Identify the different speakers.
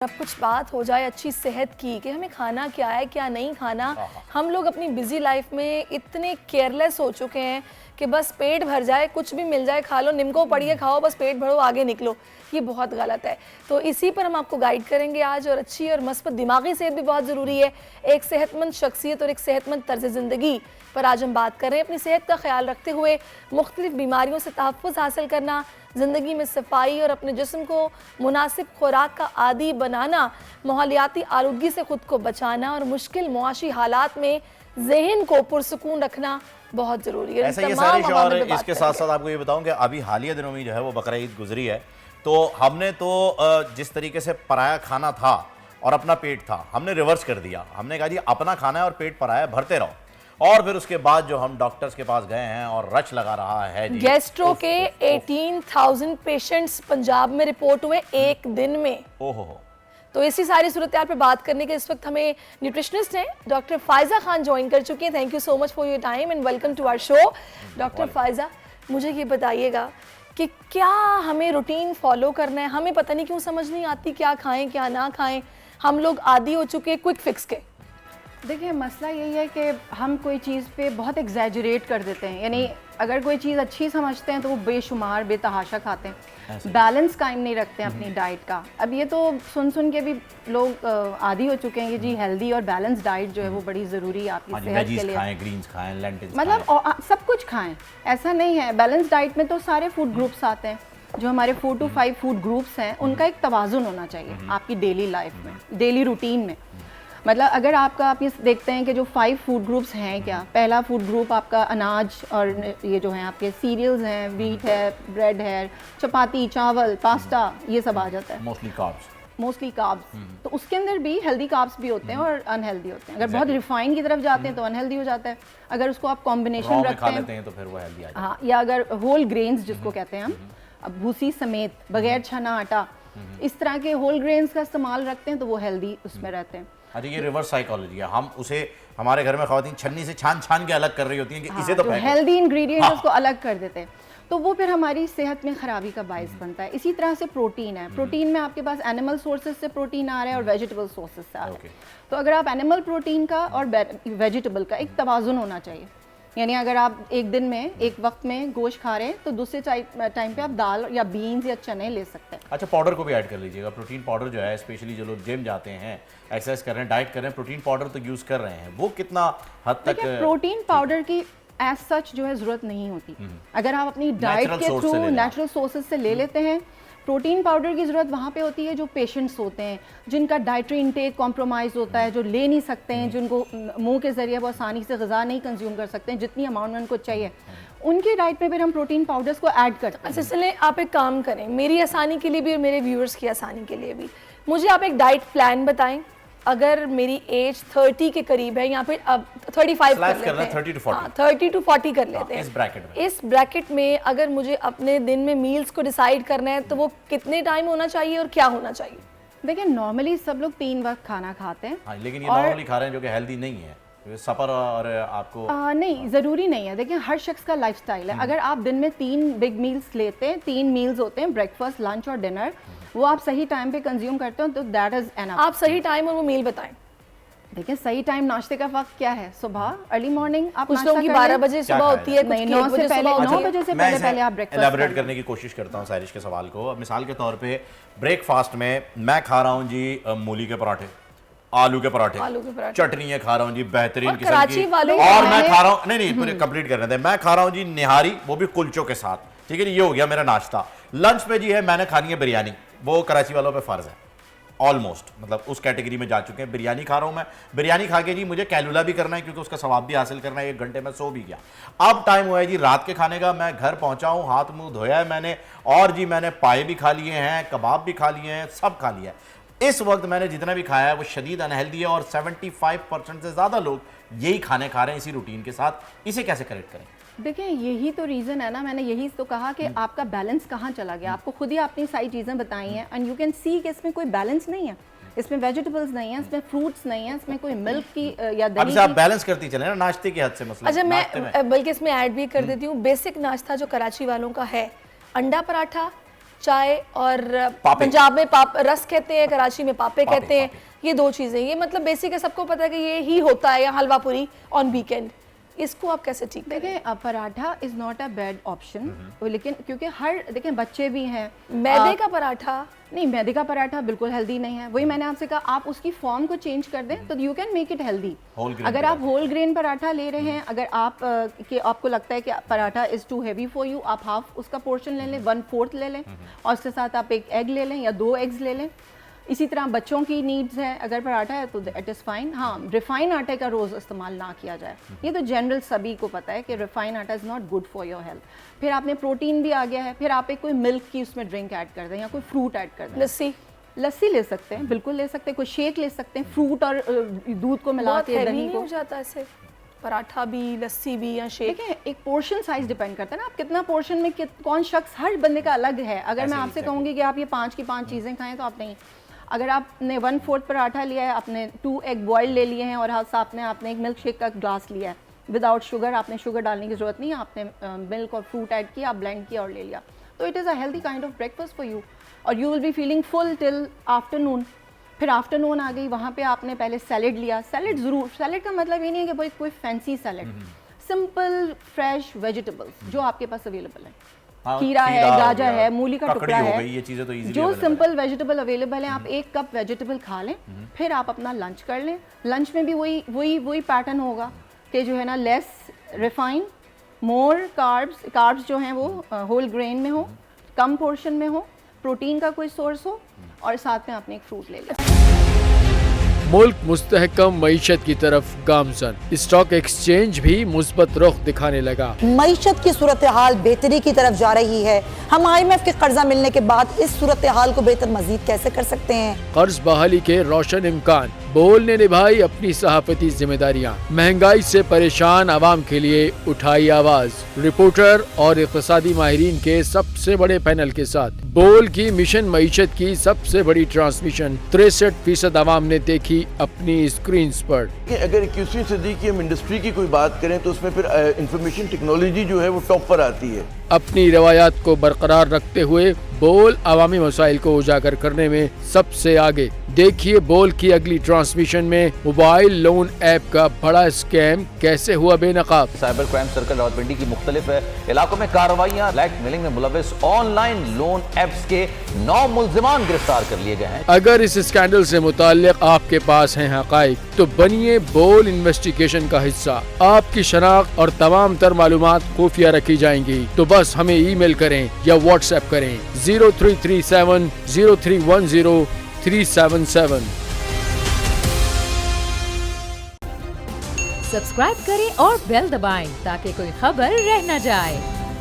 Speaker 1: अब कुछ बात हो जाए अच्छी सेहत की कि हमें खाना क्या है क्या नहीं खाना। हम लोग अपनी बिजी लाइफ में इतने केयरलेस हो चुके हैं कि बस पेट भर जाए, कुछ भी मिल जाए खा लो, निम्को पड़िए खाओ, बस पेट भरो आगे निकलो। ये बहुत गलत है। तो इसी पर हम आपको गाइड करेंगे आज, और अच्छी और मस्बत दिमागी सेहत भी बहुत ज़रूरी है। एक सेहतमंद शख्सियत और एक सेहतमंद तर्ज ज़िंदगी पर आज हम बात कर रहे हैं। अपनी सेहत का ख्याल रखते हुए मुख्तलिफ बीमारियों से तहफ़्फ़ुज़ हासिल करना, ज़िंदगी में सफाई और अपने जिस्म को मुनासिब खुराक का आदी बनाना, माहौलियाती आलूदगी से ख़ुद को बचाना और मुश्किल मुआशी हालात में जहन को पुरसुकून रखना बहुत ज़रूरी है।
Speaker 2: ऐसा ये सारिश, और इसके साथ साथ आपको ये बताऊं कि अभी हालिया दिनों में जो है वो बकरा ईद गुजरी है, तो हमने तो जिस तरीके से पराया खाना था और अपना पेट था, हमने रिवर्स कर दिया। हमने कहा जी अपना खाना है और पेट पराया भरते रहो, और फिर उसके बाद जो हम डॉक्टर्स के पास गए हैं और रच लगा रहा है जी।
Speaker 1: गैस्ट्रो के 18,000 पेशेंट्स पंजाब में रिपोर्ट हुए एक दिन में।
Speaker 2: ओहो।
Speaker 1: तो इसी सारी सूरत पे बात करने के इस वक्त हमें न्यूट्रिशनिस्ट हैं डॉक्टर फायजा खान ज्वाइन कर चुकी हैं। Thank you so much for your time and welcome to our show. Doctor Faiza, मुझे ये बताइएगा कि क्या हमें रूटीन फॉलो करना है? हमें पता नहीं क्यों समझ नहीं आती क्या खाएं क्या ना खाएं। हम लोग आदी हो चुके हैं क्विक फिक्स के।
Speaker 3: देखिए, मसला यही है कि हम कोई चीज़ पे बहुत एग्जैजरेट कर देते हैं। यानी अगर कोई चीज़ अच्छी समझते हैं तो वो बेशुमार बेतहाशा खाते हैं, बैलेंस कायम नहीं रखते हैं अपनी डाइट का। अब ये तो सुन सुन के भी लोग आदी हो चुके हैं कि जी हेल्दी और बैलेंस डाइट जो है वो बड़ी ज़रूरी है आपकी सेहत के लिए।
Speaker 2: खाएं, ग्रीन्स खाएं, लेंटिल्स
Speaker 3: मतलब सब कुछ खाएं, ऐसा नहीं है। बैलेंस डाइट में तो सारे फूड ग्रुप्स आते हैं। जो हमारे 4 to 5 फूड ग्रुप्स हैं उनका एक तवाज़ुन होना चाहिए आपकी डेली लाइफ में, डेली रूटीन में। मतलब अगर आप ये देखते हैं कि जो 5 फूड ग्रुप्स हैं, क्या पहला फूड ग्रुप आपका अनाज और ये जो हैं आपके सीरियल्स हैं, व्हीट है, ब्रेड है, चपाती, चावल, पास्ता, ये सब आ जाता है। Mostly carbs. तो उसके अंदर भी हेल्दी कार्ब्स भी होते हैं और अनहेल्दी होते हैं। अगर बहुत रिफाइंड की तरफ जाते हैं तो अनहेल्दी हो जाता है। अगर उसको आप कॉम्बिनेशन रखते हैं
Speaker 2: तो फिर वो हेल्दी आ जाता है।
Speaker 3: हाँ, या अगर होल ग्रेन्स जिसको कहते हैं हम, अब भूसी समेत, बगैर छना आटा, इस तरह के होल ग्रेन्स का इस्तेमाल रखते हैं तो वो हेल्दी उसमें रहते हैं।
Speaker 2: अच्छा, ये रिवर्स साइकोलॉजी है। हम उसे हमारे घर में ख़वातीन छन्नी से छान छान के अलग कर रही होती हैं कि इसे तो
Speaker 3: हेल्दी इंग्रेडिएंट उसको अलग कर देते हैं, तो वो फिर हमारी सेहत में खराबी का बायस बनता है। इसी तरह से प्रोटीन है। प्रोटीन में आपके पास एनिमल सोर्सेज से प्रोटीन आ रहा है और वेजिटेबल सोर्सेज से आ रहा है। तो अगर आप एनिमल प्रोटीन का और वेजिटेबल का एक तवाज़ुन होना चाहिए। यानी अगर आप एक दिन में एक वक्त में गोश्त खा रहे हैं तो दूसरे टाइम पे आप दाल या बीन्स या चने ले सकते हैं।
Speaker 2: अच्छा, पाउडर को भी ऐड कर लीजिएगा। प्रोटीन पाउडर जो है, स्पेशली जो लोग जिम जाते हैं, एक्सरसाइज कर रहे हैं, डाइट कर रहे हैं, प्रोटीन पाउडर तो यूज़ कर रहे हैं, वो कितना हद तक?
Speaker 3: प्रोटीन पाउडर की एज सच जो है ज़रूरत नहीं होती। अगर आप अपनी डाइट के थ्रू नेचुरल सोर्सेज से ले लेते हैं। प्रोटीन पाउडर की ज़रूरत वहाँ पे होती है जो पेशेंट्स होते हैं, जिनका डाइटरी इंटेक कॉम्प्रोमाइज़ होता है, जो ले नहीं सकते हैं, जिनको मुंह के ज़रिए वो आसानी से ग़िज़ा नहीं कंज्यूम कर सकते हैं जितनी अमाउंट में उनको चाहिए, उनकी डाइट में फिर हम प्रोटीन पाउडर्स को ऐड करते हैं।
Speaker 1: अच्छा, चलें आप एक काम करें, मेरी आसानी के लिए भी और मेरे व्यूअर्स की आसानी के लिए भी, मुझे आप एक डाइट प्लान बताएं। अगर मेरी एज 30 के करीब है या फिर अब 35 कर लेते हैं,
Speaker 2: 30 to 40,
Speaker 1: 30 to 40 कर लेते हैं, इस ब्रैकेट में अगर मुझे अपने दिन में मील्स को डिसाइड करना है तो वो कितने टाइम होना चाहिए और क्या होना चाहिए?
Speaker 3: देखिए, नॉर्मली सब लोग 3 वक्त खाना खाते हैं।
Speaker 2: हाँ, लेकिन ये नॉर्मली खा रहे हैं जो कि हेल्दी नहीं है। सफर और आपको
Speaker 3: नहीं, ज़रूरी नहीं है। देखिए, हर शख्स का लाइफस्टाइल है। अगर आप दिन में 3 बिग मील्स लेते हैं, 3 मील्स होते हैं, ब्रेकफास्ट, लंच और डिनर, वो आप सही टाइम पे कंज्यूम करते हो तो दैट इज एनफ।
Speaker 1: आप सही टाइम और वो मील बताएं।
Speaker 3: देखिए, सही टाइम नाश्ते का वक्त क्या है? सुबह अर्ली मॉर्निंग आप
Speaker 1: कुछ लोगों की 12 बजे सुबह होती है, कुछ
Speaker 3: 9 बजे से पहले आप ब्रेकफास्ट
Speaker 2: एलैबोरेट करने की कोशिश करता हूँ सारिश के सवाल को। मिसाल के तौर पे ब्रेकफास्ट में मैं खा रहा हूँ जी मूली के पराठे, आलू के पराठे, चटनी खा रहा हूँ जी बेहतरीन किस्म की, और मैं खा रहा हूँ, नहीं पूरे कंप्लीट करने दें, मैं खा रहा हूँ जी निहारी, वो भी कुलचों के साथ। ठीक है जी, ये हो गया मेरा नाश्ता। लंच पे जी है मैंने खानी है बिरयानी, वो कराची वालों पे फर्ज है ऑलमोस्ट, मतलब उस कैटेगरी में जा चुके हैं। बिरयानी खा रहा हूँ मैं, बिरयानी खा के जी मुझे कैलुला भी करना है क्योंकि उसका सवाब भी हासिल करना है। 1 घंटे में सो भी गया। अब टाइम हुआ है जी रात के खाने का। मैं घर पहुंचा हूँ, हाथ मुंह धोया है मैंने, और जी मैंने पाए भी खा लिए हैं, कबाब भी खा लिए हैं, सब खा लिया है। इस वक्त मैंने जितना भी खाया है वो शदीद अनहेल्दी है और 75% से ज़्यादा लोग यही खाने खा रहे हैं इसी रूटीन के साथ। इसे कैसे करेक्ट करें?
Speaker 3: देखिए, यही तो रीज़न है ना, मैंने यही तो कहा कि आपका बैलेंस कहाँ चला गया। आपको खुद ही आपने सारी चीज़ें बताई हैं एंड यू कैन सी कि इसमें कोई बैलेंस नहीं है। इसमें वेजिटेबल्स नहीं है, इसमें फ्रूट्स नहीं है, इसमें कोई मिल्क की या दही की।
Speaker 2: आप बैलेंस करती चले ना नाश्ते की हद से मसला।
Speaker 1: अच्छा, मैं बल्कि इसमें ऐड भी कर देती हूँ, बेसिक नाश्ता जो कराची वालों का है, अंडा पराठा, चाय और
Speaker 2: पापे।
Speaker 1: पंजाब में रस कहते हैं, कराची में पापे कहते हैं। ये दो चीज़ें, ये मतलब बेसिक है, सबको पता है कि ये ही होता है, या हलवा पूरी ऑन वीकेंड। इसको आप कैसे ठीक करें?
Speaker 3: देखिए paratha is not a bad option, लेकिन क्योंकि देखें बच्चे भी हैं।
Speaker 1: मैदे का पराठा
Speaker 3: नहीं, मैदे का पराठा बिल्कुल हेल्दी नहीं है। वही मैंने आपसे कहा, आप उसकी फॉर्म को चेंज कर दें तो you can make it healthy. अगर आप होल ग्रेन पराठा ले रहे हैं, अगर आप कि आपको लगता है कि paratha is too heavy for you, आप हाफ उसका पोर्शन ले लें, 1/4 ले लें, और उसके साथ आप एक एग ले लें या 2 एग्स ले लें। इसी तरह बच्चों की नीड्स है, अगर पराठा है तो इट इज़ फाइन। हाँ, रिफाइन आटे का रोज़ इस्तेमाल ना किया जाए, ये तो जनरल सभी को पता है कि रिफाइन आटा is not good for your health. फिर आपने प्रोटीन भी आ गया है, फिर आप एक कोई मिल्क की उसमें ड्रिंक ऐड कर दें या कोई फ्रूट ऐड कर दें। लस्सी ले सकते हैं, बिल्कुल ले सकते हैं, कोई शेक ले सकते हैं, फ्रूट और दूध को मिला के, दही को।
Speaker 1: हो जाता है ऐसे पराठा भी, लस्सी भी या शेक?
Speaker 3: देखिए एक पोर्शन साइज डिपेंड करता है ना, आप कितना पोर्शन में कौन शख्स, हर बंदे का अलग है। अगर मैं आपसे कहूँगी कि आप ये 5 की 5 चीज़ें खाएं तो आप नहीं। अगर आपने 1/4 पराठा लिया है, आपने 2 एग बॉयल ले लिए हैं और साथ में आपने एक मिल्क शेक का ग्लास लिया है विदाउट शुगर, आपने शुगर डालने की ज़रूरत नहीं है, आपने मिल्क और फ्रूट ऐड किया, आप ब्लेंड किया और ले लिया, तो it is a healthy kind of breakfast for you, और you will be feeling full till afternoon. फिर आफ्टरनून आ गई, वहाँ पे आपने पहले सैलेड लिया। सैलेड ज़रूर, सैलेड का मतलब ये नहीं है कि भाई कोई fancy salad, simple fresh vegetables जो आपके पास अवेलेबल है। खीरा है, गाजर है, मूली का टुकड़ा है,
Speaker 2: ये चीजें तो
Speaker 3: जो सिंपल वेजिटेबल अवेलेबल है, आप 1 कप वेजिटेबल खा लें, फिर आप अपना लंच कर लें। लंच में भी वही पैटर्न होगा कि जो है ना, लेस रिफाइन, मोर कार्ब्स जो हैं वो होल ग्रेन में हो, कम पोर्शन में हो, प्रोटीन का कोई सोर्स हो, और साथ में आपने एक फ्रूट ले लिया।
Speaker 4: मुल्क मुस्तहकम मईशत की तरफ गामजन, स्टॉक एक्सचेंज भी मुस्बत रुख दिखाने लगा।
Speaker 5: मईशत की सूरत हाल बेहतरी की तरफ जा रही है। हम IMF के कर्जा मिलने के बाद इस सूरत हाल को बेहतर मजीद कैसे कर सकते हैं?
Speaker 4: कर्ज बहाली के रोशन इम्कान, बोल ने निभाई अपनी सहाफती जिम्मेदारियाँ, महंगाई से परेशान आवाम के लिए उठाई आवाज। रिपोर्टर और इक़्तिसादी माहिरीन के सबसे बड़े पैनल के साथ बोल की मिशन मईशत की सबसे बड़ी ट्रांसमिशन 63% आवाम ने देखी अपनी स्क्रीन पर।
Speaker 6: अगर 21वीं सदी की हम इंडस्ट्री की कोई बात करें तो उसमें फिर इंफॉर्मेशन टेक्नोलॉजी जो है वो टॉप पर आती है।
Speaker 4: अपनी रवायात को बरकरार रखते हुए बोल अवामी मसाइल को उजागर करने में सबसे आगे। देखिए बोल की अगली ट्रांसमिशन में मोबाइल लोन ऐप का बड़ा स्कैम कैसे हुआ बेनकाब।
Speaker 7: साइबर क्राइम सर्कल रावलपिंडी की मुख्तलिफ इलाकों में कार्रवाइयाँ, ब्लैकमेलिंग में मुलविस ऑनलाइन लोन ऐप्स के 9 मुल्जिमान गिरफ्तार कर लिए गए हैं।
Speaker 4: अगर इस स्कैंडल से मुताल्लिक आपके पास हैं हकाइक तो बनिए बोल इन्वेस्टिगेशन का हिस्सा। आपकी शनाख्त और तमाम तर मालूमात खुफिया रखी जाएंगी, तो बस हमें ईमेल करें या व्हाट्सएप करें 0337 0310 377।
Speaker 8: सब्सक्राइब करें और बेल दबाएं ताकि कोई खबर रह न जाए।